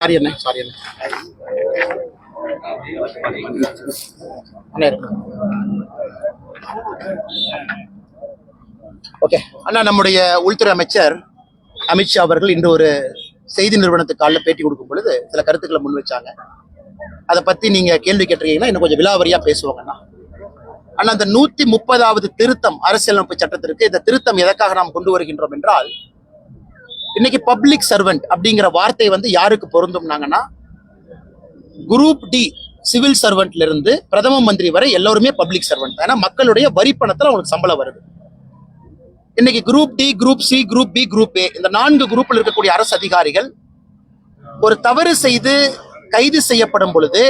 Sorry அண்ணே, sorry அண்ணே. Okay அண்ணா, நம்முடைய உள்துறை அமைச்சர் அமித்ஷா அவர்கள் இன்று ஒரு செய்தி நிறுவனத்துக்கு காலைல பேட்டி கொடுக்கும் பொழுது சில கருத்துக்களை முன் வச்சாங்க. அதை பத்தி நீங்க கேள்வி கேட்டிருக்கீங்கன்னா இன்னும் கொஞ்சம் விலாவரியா பேசுவாங்கண்ணா. ஆனா அந்த 130வது திருத்தம் அரசியலமைப்பு சட்டத்திற்கு இந்த திருத்தம் எதற்காக நாம் கொண்டு வருகின்றோம் என்றால், இன்னைக்கு பப்ளிக் சர்வெண்ட் அப்படிங்கிற வார்த்தை யாருக்கு பொருந்தும்னாங்கன்னா, குரூப் டி சிவில் சர்வெண்ட்ல இருந்து பிரதம மந்திரி வரை எல்லோருமே பப்ளிக் சர்வெண்ட். ஏன்னா மக்களுடைய வரி பணத்துல அவங்களுக்கு சம்பளம் வருது. இன்னைக்கு group D, group C, group B, group A இந்த 4 குரூப்ல இருக்கக்கூடிய அரசு அதிகாரிகள் ஒரு தவறு செய்து கைது செய்யப்படும் பொழுது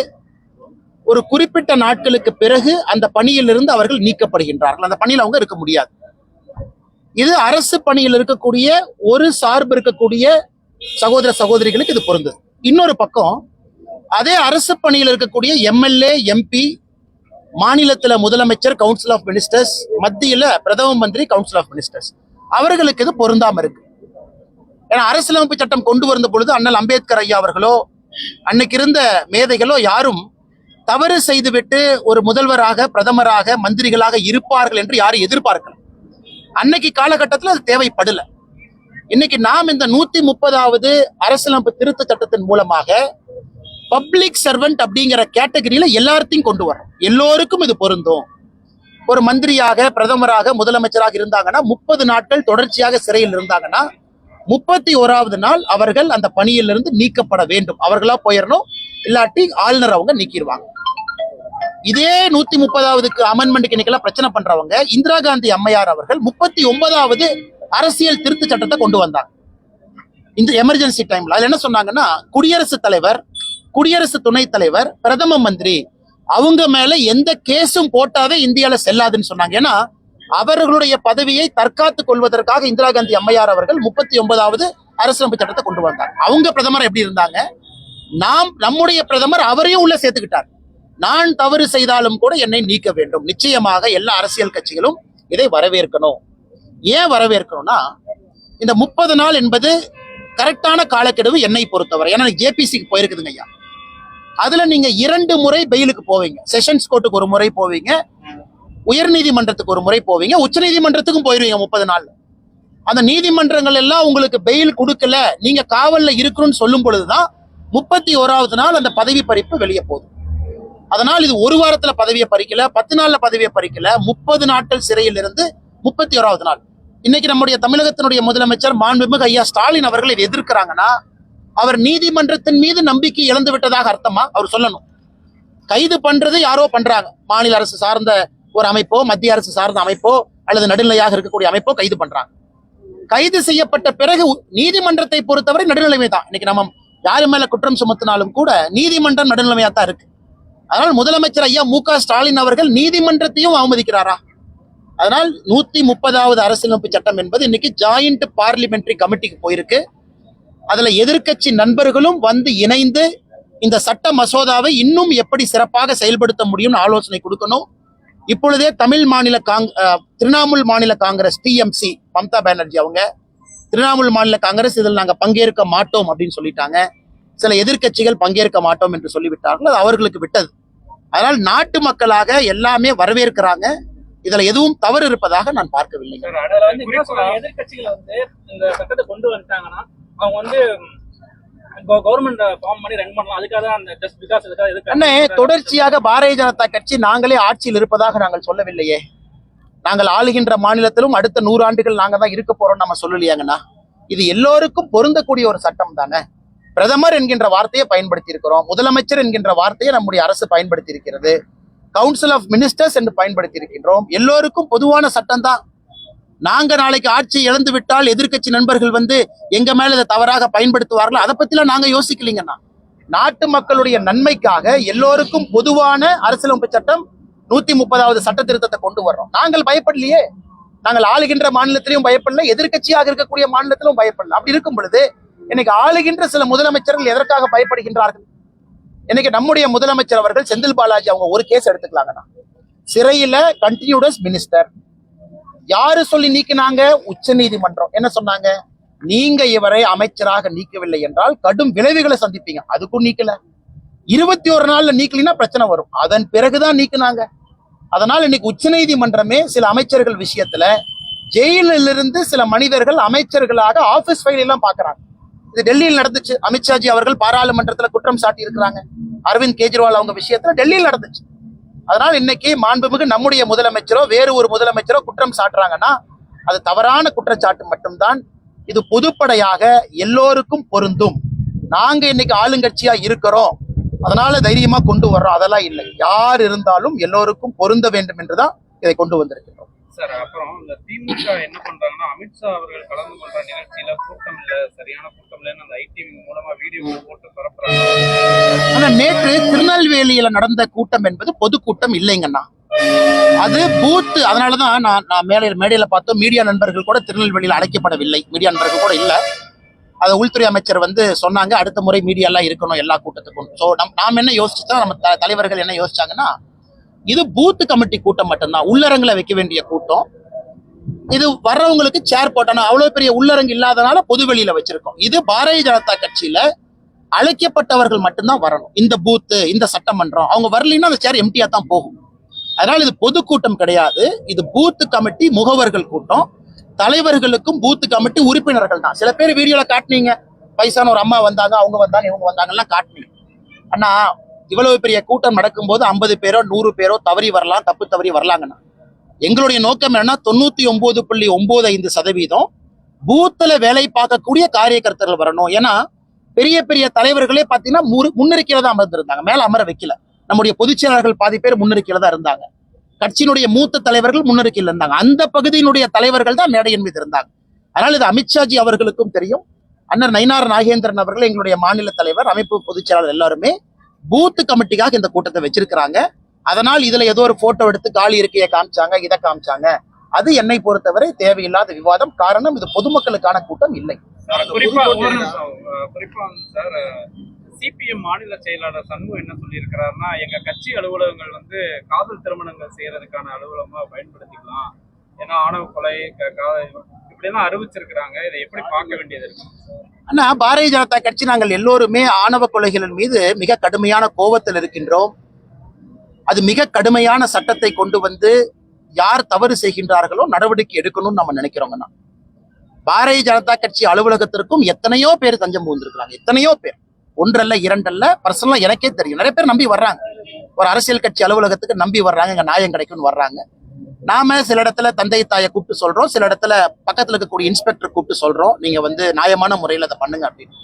ஒரு குறிப்பிட்ட நாட்களுக்கு பிறகு அந்த பணியிலிருந்து அவர்கள் நீக்கப்படுகின்றார்கள். அந்த பணியில் அவங்க இருக்க முடியாது. இது அரசு பணியில் இருக்கக்கூடிய ஒரு சார்பு இருக்கக்கூடிய சகோதர சகோதரிகளுக்கு இது பொருந்தது. இன்னொரு பக்கம் அதே அரசு பணியில் இருக்கக்கூடிய எம்எல்ஏ, எம்பி, மாநிலத்துல முதலமைச்சர், கவுன்சில் ஆஃப் மினிஸ்டர்ஸ், மத்தியில பிரதம மந்திரி, கவுன்சில் ஆஃப் மினிஸ்டர்ஸ், அவர்களுக்கு இது பொருந்தாம இருக்கு. ஏன்னா அரசியலமைப்பு சட்டம் கொண்டு வந்த பொழுது அண்ணல் அம்பேத்கர் ஐயா அவர்களோ அன்னைக்கு இருந்த மேதைகளோ யாரும் தவறு செய்துவிட்டு ஒரு முதல்வராக, பிரதமராக, மந்திரிகளாக இருப்பார்கள் என்று யாரும் எதிர்பார்க்கல. அன்னைக்கு காலகட்டத்தில் அது தேவைப்படல. இன்னைக்கு நாம் இந்த 130வது அரசியலமைப்பு திருத்த சட்டத்தின் மூலமாக பப்ளிக் சர்வெண்ட் அப்படிங்கிற கேட்டகரியில எல்லாத்தையும் கொண்டு வரோம். எல்லோருக்கும் இது பொருந்தும். ஒரு மந்திரியாக, பிரதமராக, முதலமைச்சராக இருந்தாங்கன்னா 30 நாட்கள் தொடர்ச்சியாக சிறையில் இருந்தாங்கன்னா 31வது நாள் அவர்கள் அந்த பணியிலிருந்து நீக்கப்பட வேண்டும். அவர்களா போயிடணும், இல்லாட்டி ஆளுநர் அவங்க நீக்கிடுவாங்க. இதே 130வது அமெண்ட்மெண்ட்டுக்கு இன்னைக்கெல்லாம் பிரச்சனை பண்றவங்க இந்திரா காந்தி அம்மையார் அவர்கள் 39வது அரசியல் திருத்த சட்டத்தை கொண்டு வந்தாங்க இந்த எமர்ஜென்சி டைம்ல. அதுல என்ன சொன்னாங்கன்னா, குடியரசுத் தலைவர், குடியரசு துணைத் தலைவர், பிரதம மந்திரி அவங்க மேல எந்த கேஸும் போட்டாவே இந்தியால செல்லாதுன்னு சொன்னாங்க. ஏன்னா அவர்களுடைய பதவியை தற்காத்துக் கொள்வதற்காக இந்திரா காந்தி அம்மையார் அவர்கள் 39வது அரசியலமைப்பு சட்டத்தை கொண்டு வந்தாங்க. அவங்க பிரதமர் எப்படி இருந்தாங்க, நம்முடைய பிரதமர் அவரையும் உள்ள சேர்த்துக்கிட்டார். நான் தவறு செய்தாலும் கூட என்னை நீக்க வேண்டும். நிச்சயமாக எல்லா அரசியல் கட்சிகளும் இதை வரவேற்கணும். ஏன் வரவேற்கணும்னா, இந்த 30 நாள் என்பது கரெக்டான காலக்கெடுவு என்னை பொறுத்தவரை. ஏன்னா ஜேபிசிக்கு போயிருக்குதுங்க ஐயா. அதுல நீங்க 2 முறை பெயிலுக்கு போவீங்க. செஷன்ஸ் கோர்ட்டுக்கு ஒரு முறை போவீங்க, உயர் நீதிமன்றத்துக்கு ஒரு முறை போவீங்க, உச்ச நீதிமன்றத்துக்கும் போயிருவீங்க 30 நாள். அந்த நீதிமன்றங்கள் எல்லாம் உங்களுக்கு பெயில் கொடுக்கல, நீங்க காவல்ல இருக்கணும்னு சொல்லும் பொழுதுதான் 31வது நாள் அந்த பதவி பறிப்பு வெளியே போகுது. அதனால் இது ஒரு வாரத்துல பதவியை பறிக்கல, 10 நாள்ல பதவியை பறிக்கல, 30 நாட்கள் சிறையில் இருந்து 31வது நாள். இன்னைக்கு நம்முடைய தமிழகத்தினுடைய முதலமைச்சர் மாண்புமிகு ஐயா ஸ்டாலின் அவர்கள் இதை எதிர்க்கிறாங்கன்னா அவர் நீதிமன்றத்தின் மீது நம்பிக்கை இழந்து விட்டதாக அர்த்தமா? அவர் சொல்லணும். கைது பண்றது யாரோ பண்றாங்க, மாநில அரசு சார்ந்த ஒரு அமைப்போ, மத்திய அரசு சார்ந்த அமைப்போ, அல்லது நடுநிலையாக இருக்கக்கூடிய அமைப்போ கைது பண்றாங்க. கைது செய்யப்பட்ட பிறகு நீதிமன்றத்தை பொறுத்தவரை நடுநிலைமை தான். இன்னைக்கு நம்ம யாரு மேல குற்றம் சுமத்தினாலும் கூட நீதிமன்றம் நடுநிலைமையா தான் இருக்கு. அதனால் முதலமைச்சர் ஐயா மு.க. ஸ்டாலின் அவர்கள் நீதிமன்றத்தையும் அவமதிக்கிறாரா? அதனால் 130வது அரசியலமைப்பு சட்டம் என்பது இன்னைக்கு ஜாயிண்ட் பார்லிமெண்டரி கமிட்டிக்கு போயிருக்கு. அதுல எதிர்க்கட்சி நண்பர்களும் இணைந்து இந்த சட்ட மசோதாவை இன்னும் எப்படி சிறப்பாக செயல்படுத்த முடியும்னு ஆலோசனை கொடுக்கணும். இப்பொழுதே திரிணாமுல் மாநில காங்கிரஸ் டிஎம்சி மம்தா பானர்ஜி அவங்க திரிணாமுல் மாநில காங்கிரஸ் இதில் நாங்க பங்கேற்க மாட்டோம் அப்படின்னு சொல்லிட்டாங்க. சில எதிர்க்கட்சிகள் பங்கேற்க மாட்டோம் என்று சொல்லிவிட்டார்கள். அது அவர்களுக்கு விட்டது. அதனால் நாட்டு மக்களாக எல்லாமே வரவேற்கிறாங்க. இதுல எதுவும் தவறு இருப்பதாக நான் பார்க்கவில்லை. எதிர்க்கட்சிகள் இந்த சட்டத்தை கொண்டு வந்துட்டாங்கன்னா அவங்க கவர்மெண்ட் ஃபார்ம் பண்ணி ரன் பண்ணலாம். அதுக்காக அந்த ஜஸ்ட் பிகாஸ் அண்ணே, தொடர்ச்சியாக பாரதிய ஜனதா கட்சி நாங்களே ஆட்சியில் இருப்பதாக நாங்கள் சொல்லவில்லையே. நாங்கள் ஆளுகின்ற மாநிலத்திலும் அடுத்த 100 ஆண்டுகள் நாங்க தான் இருக்க போறோம் நம்ம சொல்லலையாங்கண்ணா. இது எல்லோருக்கும் பொருந்தக்கூடிய ஒரு சட்டம் தானே. பிரதமர் என்கின்ற வார்த்தையை பயன்படுத்தி இருக்கிறோம், முதலமைச்சர் என்கின்ற வார்த்தையை நம்முடைய அரசு பயன்படுத்தி இருக்கிறது, கவுன்சில் ஆஃப் மினிஸ்டர்ஸ் என்று பயன்படுத்தி இருக்கின்றோம். எல்லோருக்கும் பொதுவான சட்டம் தான். நாங்க நாளைக்கு ஆட்சி இழந்து விட்டால் எதிர்க்கட்சி நண்பர்கள் எங்க மேல இதை தவறாக பயன்படுத்துவார்கள், அதை பத்திலாம் நாங்க யோசிக்கலீங்கன்னா. நாட்டு மக்களுடைய நன்மைக்காக எல்லோருக்கும் பொதுவான அரசியலமைப்பு சட்டம் 130வது சட்ட திருத்தத்தை கொண்டு வர்றோம். நாங்கள் பயப்படலையே. நாங்கள் ஆளுகின்ற மாநிலத்திலையும் பயப்படல, எதிர்க்கட்சியாக இருக்கக்கூடிய மாநிலத்திலும் பயப்படல. அப்படி இருக்கும் பொழுது இன்னைக்கு ஆளுகின்ற சில முதலமைச்சர்கள் எதற்காக பயப்படுகின்றார்கள்? இன்னைக்கு நம்முடைய முதலமைச்சர் அவர்கள் செந்தில் பாலாஜி அவங்க ஒரு கேஸ் எடுத்துக்கலாங்கண்ணா. சிறையில கண்டினியூடஸ் மினிஸ்டர் யாரு சொல்லி நீக்கினாங்க? உச்ச நீதிமன்றம் என்ன சொன்னாங்க? நீங்க இவரை அமைச்சராக நீக்கவில்லை என்றால் கடும் விளைவுகளை சந்திப்பீங்க. அதுக்கும் நீக்கல. 21 நாள்ல நீக்கலினா பிரச்சனை வரும். அதன் பிறகுதான் நீக்கினாங்க. அதனால இன்னைக்கு உச்சநீதிமன்றமே சில அமைச்சர்கள் விஷயத்துல ஜெயிலில் இருந்து சில மனிதர்கள் அமைச்சர்களாக ஆபீஸ் ஃபைல் எல்லாம் பாக்குறாங்க. இது டெல்லியில் நடந்துச்சு. அமித்ஷாஜி அவர்கள் பாராளுமன்றத்துல குற்றம் சாட்டி இருக்கிறாங்க. அரவிந்த் கெஜ்ரிவால் அவங்க விஷயத்துல டெல்லியில் நடந்துச்சு. அதனால இன்னைக்கு மாண்புமிகு நம்முடைய முதலமைச்சரோ வேறு ஒரு முதலமைச்சரோ குற்றம் சாட்டுறாங்கன்னா அது தவறான குற்றச்சாட்டு மட்டும்தான். இது பொதுப்படையாக எல்லோருக்கும் பொருந்தும். நாங்க இன்னைக்கு ஆளுங்கட்சியா இருக்கிறோம், அதனால தைரியமா கொண்டு வர்றோம், அதெல்லாம் இல்லை. யார் இருந்தாலும் எல்லோருக்கும் பொருந்த வேண்டும் என்றுதான் இதை கொண்டு வந்திருக்கிறோம். சார், அப்புறம் இந்த திமுக என்ன பண்றாங்கன்னா, அமித்ஷா அவர்கள் கலந்து கொண்ட நிகழ்ச்சியில கூட்டம் இல்ல, சரியான கூட்டம் இல்லைன்னு அந்த ஐடி மூலமா வீடியோ போட்டு பரப்புறாங்க. ஆனா நேற்று திருநெல்வேலியில நடந்த கூட்டம் என்பது பொதுக்கூட்டம் இல்லைங்கண்ணா, அது பூத். அதனாலதான் நான் மேடையில பார்த்தோம், மீடியா நண்பர்கள் கூட திருநெல்வேலியில் அடைக்கப்படவில்லை, மீடியா நண்பர்கள் கூட இல்ல. அதை உள்துறை அமைச்சர் சொன்னாங்க, அடுத்த முறை மீடியா எல்லாம் இருக்கணும் எல்லா கூட்டத்துக்கும். ஸோ நாம் என்ன யோசிச்சோம், நம்ம தலைவர்கள் என்ன யோசிச்சாங்கன்னா, இது பூத் கமிட்டி கூட்டம் மட்டும்தான், உள்ளரங்குல வைக்க வேண்டிய கூட்டம். இது வர்றவங்களுக்கு சேர் போட்டோம், அவ்வளவு பெரிய உள்ளரங்கு இல்லாதனால பொதுவெளியில வச்சிருக்கோம். இது பாரதிய ஜனதா கட்சியில அழைக்கப்பட்டவர்கள் மட்டும்தான் வரணும். இந்த பூத்து, இந்த சட்டமன்றம், அவங்க வரலைன்னா அந்த சேர் எம்டியா தான் போகும். அதனால இது பொதுக்கூட்டம் கிடையாது, இது பூத் கமிட்டி முகவர்கள் கூட்டம். தலைவர்களுக்கும் பூத் கமிட்டி உறுப்பினர்கள் தான். சில பேர் வீடியோல காட்டினீங்க, வயசான ஒரு அம்மா வந்தாங்க, அவங்க வந்தாங்க, இவங்க வந்தாங்க எல்லாம் காட்டினீங்க. ஆனா இவ்வளவு பெரிய கூட்டம் நடக்கும்போது 50 பேரோ 100 பேரோ தவறி வரலாம், தப்பு தவறி வரலாங்கண்ணா. எங்களுடைய நோக்கம் என்னன்னா 99.95% பூத்துல வேலை பார்க்கக்கூடிய காரியகர்த்தர்கள் வரணும். ஏன்னா பெரிய பெரிய தலைவர்களே பாத்தீங்கன்னா முன்னிருக்கையில தான் அமர்ந்திருந்தாங்க, மேல அமர வைக்கல. நம்முடைய பொதுச் செயலாளர்கள் பாதி பேர் முன்னிருக்கையில தான் இருந்தாங்க, கட்சியினுடைய மூத்த தலைவர்கள் முன்னிருக்கையில் இருந்தாங்க. அந்த பகுதியினுடைய தலைவர்கள் தான் மேடையின் மீது இருந்தாங்க. அதனால இது அமித்ஷாஜி அவர்களுக்கும் தெரியும். அண்ணர் நயினார் நாகேந்திரன் அவர்கள், எங்களுடைய மாநில தலைவர், அமைப்பு பொதுச் செயலாளர் எல்லாருமே பூத் கமிட்டிக்காக இந்த கூட்டத்தை வச்சிருக்கிறாங்க. அதனால் இதுல ஏதோ ஒரு போட்டோ எடுத்து காலி இருக்கையை காமிச்சாங்க, இதை காமிச்சாங்க, அது என்னை பொறுத்தவரை தேவையில்லாத விவாதம். காரணம் இது பொதுமக்களுக்கான கூட்டம் இல்லை. குறிப்பா சார், சிபிஎம் மாநில செயலாளர் சண்முகம் என்ன சொல்லியிருக்கிறாருன்னா, எங்க கட்சி அலுவலகங்கள் காதல் திருமணங்கள் செய்யறதுக்கான அலுவலகமா பயன்படுத்திக்கலாம், ஏன்னா ஆணவ கொலை இப்படியெல்லாம் அறிவிச்சிருக்கிறாங்க. இதை எப்படி பார்க்க வேண்டியது இருக்கு? ஆனா பாரதிய ஜனதா கட்சி நாங்கள் எல்லோருமே ஆணவ கொலைகளின் மீது மிக கடுமையான கோபத்தில் இருக்கின்றோம். அது மிக கடுமையான சட்டத்தை கொண்டு வந்து யார் தவறு செய்கின்றார்களோ நடவடிக்கை எடுக்கணும்னு நம்ம நினைக்கிறோங்கண்ணா. பாரதிய ஜனதா கட்சி அலுவலகத்திற்கும் எத்தனையோ பேர் தஞ்சம் புகுந்திருக்கிறாங்க, எத்தனையோ பேர், ஒன்றல்ல இரண்டல்ல. பர்சனலா எனக்கே தெரியும், நிறைய பேர் நம்பி வர்றாங்க. ஒரு அரசியல் கட்சி அலுவலகத்துக்கு நம்பி வர்றாங்க, இங்க நியாயம் கிடைக்கும்னு வர்றாங்க. நாம சில இடத்துல தந்தை தாயை கூப்பிட்டு சொல்றோம், சில இடத்துல பக்கத்துல இருக்கக்கூடிய இன்ஸ்பெக்டர் கூப்பிட்டு சொல்றோம், நீங்க நியாயமான முறையில அதை பண்ணுங்க அப்படின்னு.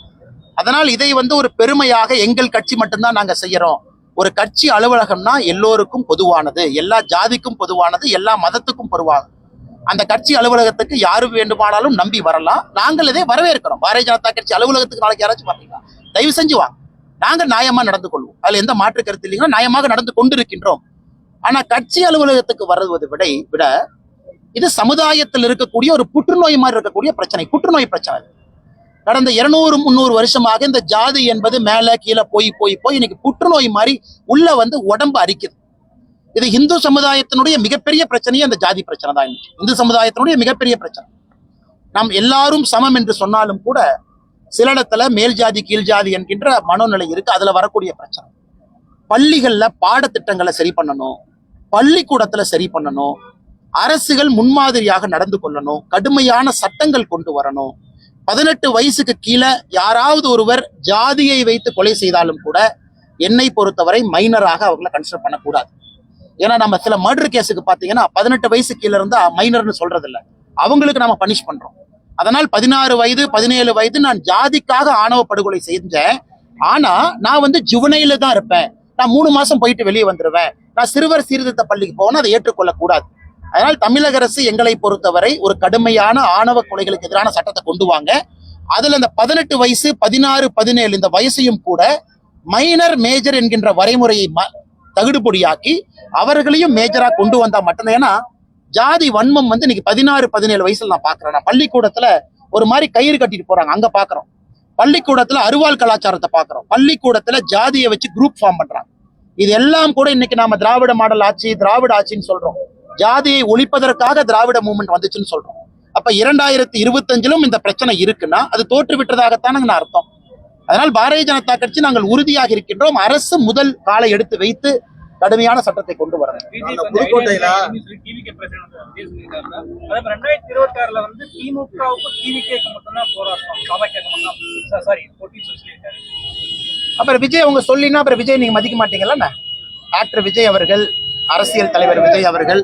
அதனால் இதை ஒரு பெருமையாக எங்கள் கட்சி மட்டும்தான் நாங்க செய்யறோம். ஒரு கட்சி அலுவலகம்னா எல்லோருக்கும் பொதுவானது, எல்லா ஜாதிக்கும் பொதுவானது, எல்லா மதத்துக்கும் பொதுவானது. அந்த கட்சி அலுவலகத்துக்கு யாரு வேண்டுமானாலும் நம்பி வரலாம். நாங்கள் இதை வரவேற்கிறோம். பாரதிய ஜனதா கட்சி அலுவலகத்துக்கு நாளைக்கு யாராச்சும் வரீங்களா, தயவு செஞ்சு வாங்க, நாங்க நியாயமா நடந்து கொள்வோம், அதுல எந்த மாற்று கருத்து இல்லைங்கன்னா நியாயமாக நடந்து கொண்டிருக்கின்றோம். ஆனா கட்சி அலுவலகத்துக்கு வருவதை விட இது சமுதாயத்தில் இருக்கக்கூடிய ஒரு புற்றுநோய் மாதிரி இருக்கக்கூடிய பிரச்சனை, புற்றுநோய் பிரச்சனை. கடந்த 200-300 வருஷமாக இந்த ஜாதி என்பது மேல கீழே போய் போய் போய் இன்னைக்கு புற்றுநோய் மாதிரி உள்ள உடம்பு அரிக்குது. இது இந்து சமுதாயத்தினுடைய மிகப்பெரிய பிரச்சனையே அந்த ஜாதி பிரச்சனை தான். இந்து சமுதாயத்தினுடைய மிகப்பெரிய பிரச்சனை. நாம் எல்லாரும் சமம் என்று சொன்னாலும் கூட சில இடத்துல மேல் ஜாதி கீழ் ஜாதி என்கின்ற மனோநிலை இருக்கு, அதுல வரக்கூடிய பிரச்சனை. பள்ளிகள்ல பாடத்திட்டங்களை சரி பண்ணணும், பள்ளிக்கூடத்துல சரி பண்ணணும், அரசுகள் முன்மாதிரியாக நடந்து கொள்ளணும், கடுமையான சட்டங்கள் கொண்டு வரணும். 18 வயசுக்கு கீழே யாராவது ஒருவர் ஜாதியை வைத்து கொலை செய்தாலும் கூட என்னை பொறுத்தவரை மைனராக அவங்களை கன்சிடர் பண்ணக்கூடாது. ஏன்னா நம்ம சில மர்டர் கேஸுக்கு பாத்தீங்கன்னா 18 வயசு கீழே இருந்தா மைனர்னு சொல்றது இல்லை, அவங்களுக்கு நம்ம பனிஷ் பண்றோம். அதனால் 16 வயது 17 வயது நான் ஜாதிக்காக ஆணவ படுகொலை செஞ்சேன், ஆனா நான் ஜுவனையில தான் இருப்பேன், நான் 3 மாசம் போயிட்டு வெளியே வந்துருவேன், நான் சிறுவர் சீர்திருத்த பள்ளிக்கு போவேன், அதை ஏற்றுக்கொள்ளக் கூடாது. அதனால் தமிழக அரசு எங்களை பொறுத்தவரை ஒரு கடுமையான ஆணவ கொலைகளுக்கு எதிரான சட்டத்தை கொண்டு வாங்க. அதுல இந்த 18 வயசு 16 17 இந்த வயசையும் கூட மைனர் மேஜர் என்கின்ற வரைமுறையை தகுடுபொடியாக்கி அவர்களையும் மேஜரா கொண்டு வந்தா மட்டும்தான். ஏன்னா ஜாதி வன்மம் இன்னைக்கு 16 17 வயசுல நான் பாக்குறேன். நான் பள்ளிக்கூடத்துல ஒரு மாதிரி கயிறு கட்டிட்டு போறாங்க, அங்க பாக்குறோம். பள்ளிக்கூடத்துல அருவாள் கலாச்சாரத்தை பாக்குறோம், பள்ளிக்கூடத்துல ஜாதியை வச்சு குரூப் ஃபார்ம் பண்றாங்க. இது எல்லாம் கூட இன்னைக்கு நாம திராவிட மாடல் ஆட்சி, திராவிட ஆட்சின்னு சொல்றோம். ஜாதியை ஒழிப்பதற்காக திராவிட மூவ்மெண்ட் வந்துச்சுன்னு சொல்றோம். அப்ப 2025 இந்த பிரச்சனை இருக்குன்னா அது தோற்று விட்டதாகத்தானுங்க அர்த்தம். அதனால் பாரதிய ஜனதா கட்சி நாங்கள் உறுதியாக இருக்கின்றோம். அரசு முதல் காலை எடுத்து வைத்து கடுமையான சட்டத்தை கொண்டு வரணும். புதுக்கோட்டையில டிவிகே பிரசிடென்ட் விஜய் சொல்லியிருக்காங்க. அதே மாதிரி 2026 வந்து திமுகவுக்கும் டிவிகேக்கு மட்டும்தான் போராட்டம், பாமகக்கு மட்டும் சாரி போட்டின்னு சொல்லியிருக்காரு. அப்புறம் விஜய் அவங்க சொல்லினா அப்புறம் விஜய் நீங்க மதிக்க மாட்டீங்களா? ஆக்டர் விஜய் அவர்கள், அரசியல் தலைவர் விஜய் அவர்கள்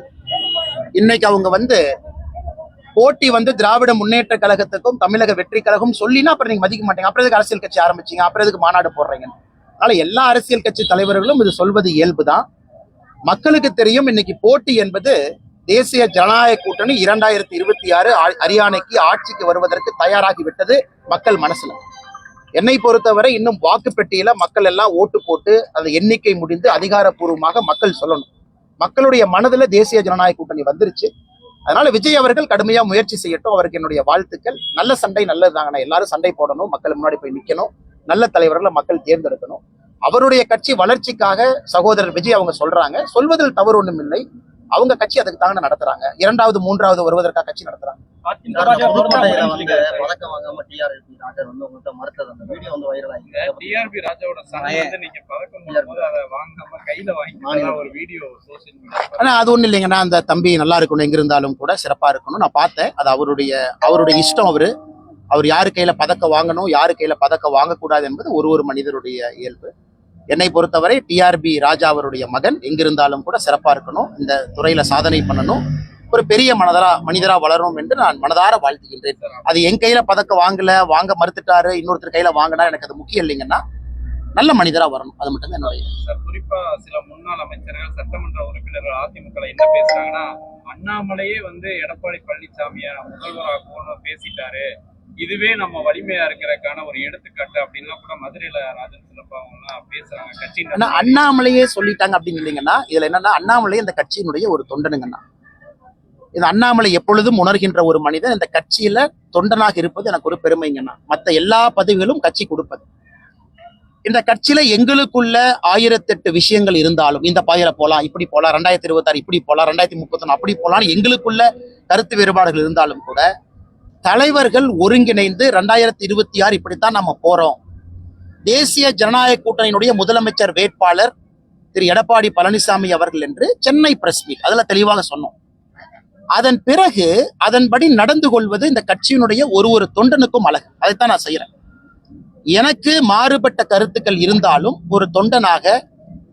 இன்னைக்கு அவங்க போட்டி திராவிட முன்னேற்ற கழகத்துக்கும் தமிழக வெற்றி கழகம் சொல்லினா அப்புறம் நீங்க மதிக்க மாட்டீங்க. அப்புறம் எதுக்கு அரசியல் கட்சி ஆரம்பிச்சீங்க, அப்புறம் எதுக்கு மாநாடு போடுறீங்க? அதனால எல்லா அரசியல் கட்சி தலைவர்களும் இது சொல்வது இயல்புதான். மக்களுக்கு தெரியும் இன்னைக்கு போட்டி என்பது தேசிய ஜனநாயக கூட்டணி 2026 ஹரியானைக்கு ஆட்சிக்கு வருவதற்கு தயாராகி விட்டது மக்கள் மனசுல. என்னை பொறுத்தவரை இன்னும் வாக்குப்பெட்டியில மக்கள் எல்லாம் ஓட்டு போட்டு அந்த எண்ணிக்கை முடிந்து அதிகாரப்பூர்வமாக மக்கள் சொல்லணும். மக்களுடைய மனதுல தேசிய ஜனநாயக கூட்டணி வந்துருச்சு. அதனால விஜய் அவர்கள் கடுமையா முயற்சி செய்யட்டும். அவருக்கு என்னுடைய வாழ்த்துக்கள். நல்ல சண்டை நல்லதுதாங்கண்ணா. எல்லாரும் சண்டை போடணும், மக்கள் முன்னாடி போய் நிக்கணும், நல்ல தலைவர்களை மக்கள் தேர்ந்தெடுக்கணும். அவருடைய கட்சி வளர்ச்சிக்காக சகோதரர் விஜய் அவங்க சொல்றாங்க, சொல்வதில் தவறு ஒண்ணும் இல்லை. அவங்க கட்சி அதுக்கு தாங்க நடத்துறாங்க. 2வது 3வது வருவதற்காக கட்சி நடத்துறாங்க. புதுக்கோட்டையில பதக்கம் வாங்காம டிஆர்பி ராஜா உங்கள்கிட்ட மறுத்தது அந்த வீடியோ வைரல் ஆகி டிஆர்பி ராஜாவோட நீங்க பதக்கம் வாங்கும்போது அதை வாங்காம கையில வாங்கி ஒரு வீடியோ சோசியல் மீடியா. ஆனா அது ஒண்ணும் இல்லைங்கன்னா, அந்த தம்பி நல்லா இருக்கணும், எங்க இருந்தாலும் கூட சிறப்பா இருக்கணும். நான் பார்த்தேன். அது அவருடைய இஷ்டம். அவர் யாரு கையில பதக்கம் வாங்கணும், யாரு கையில பதக்கம் வாங்கக்கூடாது என்பது ஒரு மனிதருடைய இயல்பு. என்னை பொறுத்தவரை டிஆர்பி ராஜா அவருடைய மகன் எங்கிருந்தாலும் கூட சிறப்பா இருக்கணும், இந்த துறையில சாதனை பண்ணணும், ஒரு பெரிய மனிதரா வளரணும் என்று நான் மனதார வாழ்த்துகின்றேன். அது என் கையில பதக்கம் வாங்க மறுத்துட்டாரு, இன்னொருத்தர் கையில வாங்கினா எனக்கு அது முக்கியம் இல்லைங்கன்னா, நல்ல மனிதரா வரணும். அது மட்டும் தான் என்னுடைய. குறிப்பா சில முன்னாள் அமைச்சர்கள், சட்டமன்ற உறுப்பினர்கள் அதிமுக என்ன பேசுறாங்கன்னா, அண்ணாமலையே எடப்பாடி பழனிசாமியை முதல்வராக பேசிட்டாரு, இதுவே நம்ம வலிமையா இருக்கிறதுக்கான ஒரு எடுத்துக்காட்டு அப்படின்லாம் கூட மதுரையில ராஜன் சிலப்பா அவங்க பேசுறாங்க. கட்சி அண்ணாமலையே சொல்லிட்டாங்க அப்படின்னு இல்லைங்கன்னா, இதுல என்னன்னா அண்ணாமலையே இந்த கட்சியினுடைய ஒரு தொண்டனுங்கண்ணா. இந்த அண்ணாமலை எப்பொழுதும் உணர்கின்ற ஒரு மனிதன் இந்த கட்சியில தொண்டனாக இருப்பது எனக்கு ஒரு பெருமைங்கண்ணா. மற்ற எல்லா பதவிகளும் கட்சி கொடுப்பது. இந்த கட்சியில எங்களுக்குள்ள 1008 விஷயங்கள் இருந்தாலும், இந்த பாதையில போலாம், இப்படி போலாம், 2026 இப்படி போலாம், 2031 அப்படி போலாம், எங்களுக்குள்ள கருத்து வேறுபாடுகள் இருந்தாலும் கூட தலைவர்கள் ஒருங்கிணைந்து 2026 இப்படித்தான் நம்ம போறோம். தேசிய ஜனநாயக கூட்டணியினுடைய முதலமைச்சர் வேட்பாளர் திரு எடப்பாடி பழனிசாமி அவர்கள் என்று சென்னை பிரஸ் மீட் அதுல தெளிவாக சொன்னோம். அதன் பிறகு அதன்படி நடந்து கொள்வது இந்த கட்சியினுடைய ஒரு தொண்டனுக்கும் அழகு. அதைத்தான் நான் செய்யறேன். எனக்கு மாறுபட்ட கருத்துக்கள் இருந்தாலும் ஒரு தொண்டனாக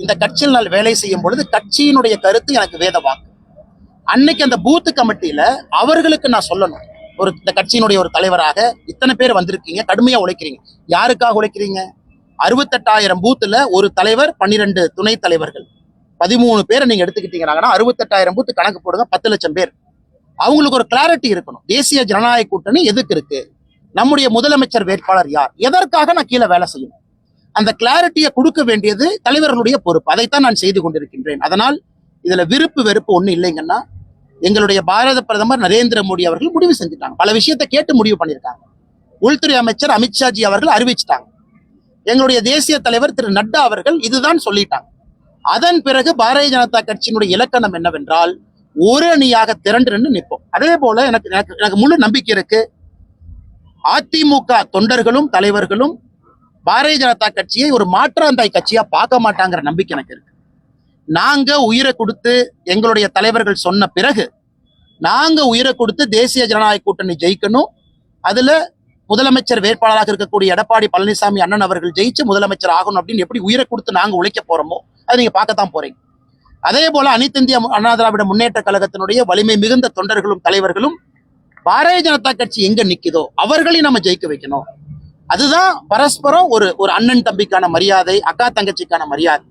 இந்த கட்சியில் நான் வேலை செய்யும் பொழுது கட்சியினுடைய கருத்து எனக்கு வேத வாக்கு. அன்னைக்கு அந்த பூத் கமிட்டியில அவர்களுக்கு நான் சொல்லணும், இந்த கட்சியினுடைய ஒரு தலைவராக இத்தனை பேர் வந்திருக்கீங்க, கடுமையா உழைக்கிறீங்க. யாருக்காக உழைக்கிறீங்க? 68,000 பூத்துல ஒரு தலைவர், 12 துணை தலைவர்கள், 13 பேரை நீங்க எடுத்துக்கிட்டீங்கன்னா 68,000 பூத்து கணக்கு போடுங்க, 10 லட்சம் பேர். அவங்களுக்கு ஒரு கிளாரிட்டி இருக்கணும். தேசிய ஜனநாயக கூட்டணி எதுக்கு இருக்கு, நம்முடைய முதலமைச்சர் வேட்பாளர் யார், எதற்காக நான் கீழே வேலை செய்யணும், அந்த கிளாரிட்டியை கொடுக்க வேண்டியது தலைவர்களுடைய பொறுப்பு. அதைத்தான் நான் செய்து கொண்டிருக்கின்றேன். அதனால் இதுல விருப்பு வெறுப்பு ஒண்ணு இல்லைங்கன்னா, எங்களுடைய பாரத பிரதமர் நரேந்திர மோடி அவர்கள் முடிவு செஞ்சுட்டாங்க. பல விஷயத்தை கேட்டு முடிவு பண்ணியிருக்காங்க. உள்துறை அமைச்சர் அமித்ஷாஜி அவர்கள் அறிவிச்சிட்டாங்க. எங்களுடைய தேசிய தலைவர் திரு நட்டா அவர்கள் இதுதான் சொல்லிட்டாங்க. அதன் பிறகு பாரதிய ஜனதா கட்சியினுடைய இலக்கணம் என்னவென்றால் ஒரு அணியாக திரண்டு நிற்போம். அதே போல எனக்கு முழு நம்பிக்கை இருக்கு. அதிமுக தொண்டர்களும் தலைவர்களும் பாரதிய ஜனதா கட்சியை ஒரு மாற்றாந்தாய் கட்சியா பார்க்க மாட்டாங்கிற நம்பிக்கை எனக்கு இருக்கு. நாங்க உயிரை கொடுத்து எங்களுடைய தலைவர்கள் சொன்ன பிறகு நாங்க உயிரை கொடுத்து தேசிய ஜனநாயக கூட்டணி ஜெயிக்கணும். அதுல முதலமைச்சர் வேட்பாளராக இருக்கக்கூடிய எடப்பாடி பழனிசாமி அண்ணன் அவர்கள் ஜெயிச்சு முதலமைச்சர் ஆகணும் அப்படின்னு எப்படி உயிரை கொடுத்து நாங்க உழைக்க போறோமோ அதை நீங்க பார்க்கத்தான் போறீங்க. அதே போல அனைத்து இந்திய அண்ணா திராவிட முன்னேற்ற கழகத்தினுடைய வலிமை மிகுந்த தொண்டர்களும் தலைவர்களும் பாரதிய ஜனதா கட்சி எங்க நிக்குதோ அவர்களையும் நம்ம ஜெயிக்க வைக்கணும். அதுதான் பரஸ்பரம் ஒரு அண்ணன் தம்பிக்கான மரியாதை, அக்கா தங்கச்சிக்கான மரியாதை.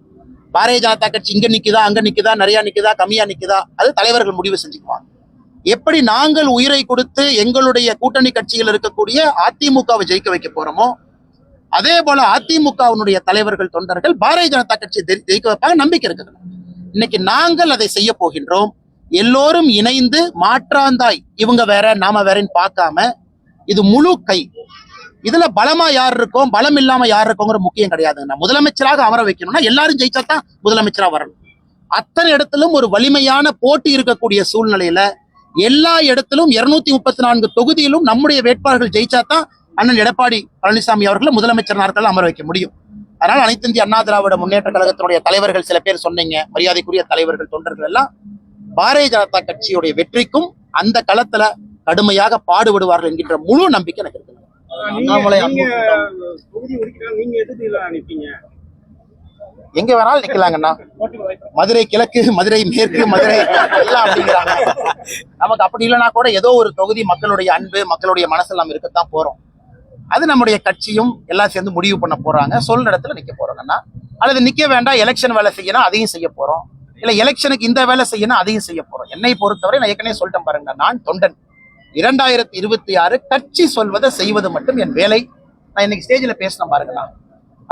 பாரதிய ஜனதா கட்சி இங்க நிக்குதா, அங்க நிக்குதா, நிறைய நிக்குதா, கம்மியா நிக்குதா, அது தலைவர்கள் முடிவு செஞ்சுக்குவாங்க. எப்படி நாங்கள் உயிரை கொடுத்து எங்களுடைய கூட்டணி கட்சியில் இருக்கக்கூடிய அதிமுகவை ஜெயிக்க வைக்க போறோமோ அதே போல அதிமுகவினுடைய தலைவர்கள் தொண்டர்கள் பாரதிய ஜனதா கட்சியை ஜெயிக்க வைப்பாங்க, நம்பிக்கை இருக்குது. இன்னைக்கு நாங்கள் அதை செய்ய போகின்றோம். எல்லோரும் இணைந்து மாற்றாந்தாய் இவங்க வேற நாம வேறன்னு பார்க்காம இது முழு கை. இதுல பலமா யார் இருக்கும், பலம் இல்லாம யார் இருக்கோங்கிற முக்கியம் கிடையாதுங்க. முதலமைச்சராக அமர வைக்கணும்னா எல்லாரும் ஜெயிச்சா தான் முதலமைச்சரா வரணும். அத்தனை இடத்திலும் ஒரு வலிமையான போட்டி இருக்கக்கூடிய சூழ்நிலையில எல்லா இடத்திலும் 234 தொகுதியிலும் நம்முடைய வேட்பாளர்கள் ஜெயிச்சா தான் அண்ணன் எடப்பாடி பழனிசாமி அவர்களை முதலமைச்சர் நாட்கள் அமர வைக்க முடியும். அதனால அனைத்து இந்திய அண்ணா திராவிட முன்னேற்ற கழகத்தினுடைய தலைவர்கள் சில பேர் சொன்னீங்க, மரியாதைக்குரிய தலைவர்கள் தொண்டர்கள் எல்லாம் பாரதிய ஜனதா கட்சியுடைய வெற்றிக்கும் அந்த களத்துல கடுமையாக பாடுபடுவார்கள் என்கின்ற முழு நம்பிக்கை எனக்கு இருக்கு. அண்ணாமலை அன்பு தொகுதி உறுப்பினர் நீங்க எது நினைப்பீங்க? எங்க வேணாலும் நிக்கலாங்கண்ணா. மதுரை கிழக்கு, மதுரை மேற்கு, மதுரை எல்லாம் அப்படிங்கிறாங்க. நமக்கு அப்படி இல்லைன்னா கூட ஏதோ ஒரு தொகுதி மக்களுடைய அன்பு, மக்களுடைய மனசில் நம்ம இருக்கத்தான் போறோம். அது நம்முடைய கட்சியும் எல்லாம் சேர்ந்து முடிவு பண்ண போறாங்க. சொல்ற இடத்துல நிக்க போறோங்கண்ணா. அல்லது நிக்க வேண்டாம், எலெக்ஷன் வேலை செய்யணும், அதையும் செய்ய போறோம். இல்ல எலெக்ஷனுக்கு இந்த வேலை செய்யணும், அதையும் செய்ய போறோம். என்னை பொறுத்தவரை நான் ஏற்கனவே சொல்லிட்டேன் பாருங்க, நான் தொண்டன். 2026 கட்சி சொல்வதை செய்வது மட்டும் என் வேலை. நான் இன்னைக்கு ஸ்டேஜ்ல பேசினேன் பாருங்கண்ணா.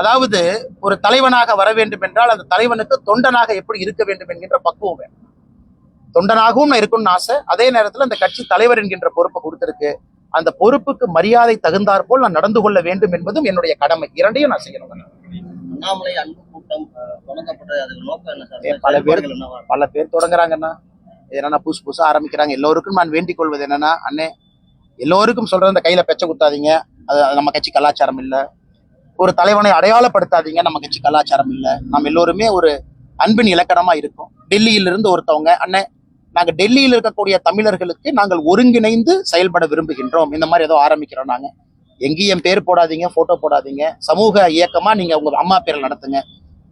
அதாவது ஒரு தலைவனாக வர வேண்டும் என்றால் அந்த தலைவனுக்கு தொண்டனாக எப்படி இருக்க வேண்டும் என்கின்ற பக்குவம் வேணும். தொண்டனாகவும் நான் இருக்கணும்னு ஆசை. அதே நேரத்தில் அந்த கட்சி தலைவர் என்கின்ற பொறுப்பை கொடுத்திருக்கு. அந்த பொறுப்புக்கு மரியாதை தகுந்தாற்போல் நான் நடந்து கொள்ள வேண்டும் என்பதும் என்னுடைய கடமை. இரண்டையும் நான் செய்யணும். அண்ணாமலை அன்பு கூட்டம் தொடங்கப்பட்டது, அது நோக்கம் என்ன சார்? பல பேர் தொடங்குறாங்கன்னா என்னன்னா புதுசா ஆரம்பிக்கிறாங்க. எல்லோருக்கும் நான் வேண்டிக் கொள்வது என்னன்னா, அண்ணே எல்லோருக்கும் சொல்றது அந்த கையில பெச்சை குத்தாதீங்க, அது நம்ம கட்சி கலாச்சாரம் இல்லை. ஒரு தலைவனை அடையாளப்படுத்தாதீங்க, நம்ம கட்சி கலாச்சாரம் இல்லை. நாம் எல்லோருமே ஒரு அன்பின் இலக்கணமா இருக்கும். டெல்லியிலிருந்து ஒருத்தவங்க, அண்ணே நாங்க டெல்லியில் இருக்கக்கூடிய தமிழர்களுக்கு நாங்கள் ஒருங்கிணைந்து செயல்பட விரும்புகின்றோம், இந்த மாதிரி ஏதோ ஆரம்பிக்கிறோம். நாங்க எங்கேயும் பேர் போடாதீங்க, போட்டோ போடாதீங்க, சமூக இயக்கமா நீங்க உங்க அம்மா பேரில் நடத்துங்க.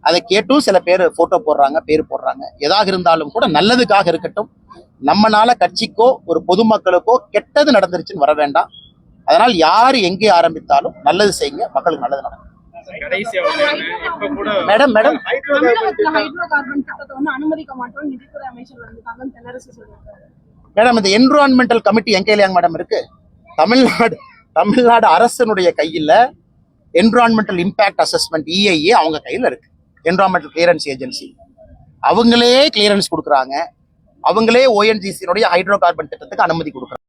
அதை கேட்டும் சில பேர் போட்டோ போடுறாங்க, பேர் போடுறாங்க. எதாக இருந்தாலும் கூட நல்லதுக்காக இருக்கட்டும். நம்மனால கட்சிக்கோ ஒரு பொதுமக்களுக்கோ கெட்டது நடந்துருச்சுன்னு வர வேண்டாம். அதனால் யாரு எங்கே ஆரம்பித்தாலும் நல்லது செய்யுங்க, மக்களுக்கு நல்லது நடக்கும். மேடம் மேடம் இந்த என்விரான்மெண்டல் கமிட்டி என் கையில மேடம் இருக்கு. தமிழ்நாடு அரசனுடைய கையில என்விரான்மெண்டல் இம்பாக்ட் அசஸ்மெண்ட் EIA அவங்க கையில இருக்கு. என்விரான்மெண்டல் கிளியரன்ஸ் ஏஜென்சி அவங்களே கிளியரன்ஸ் கொடுக்குறாங்க. அவங்களே ONGC ஹைட்ரோ கார்பன் திட்டத்துக்கு அனுமதி கொடுக்குறாங்க.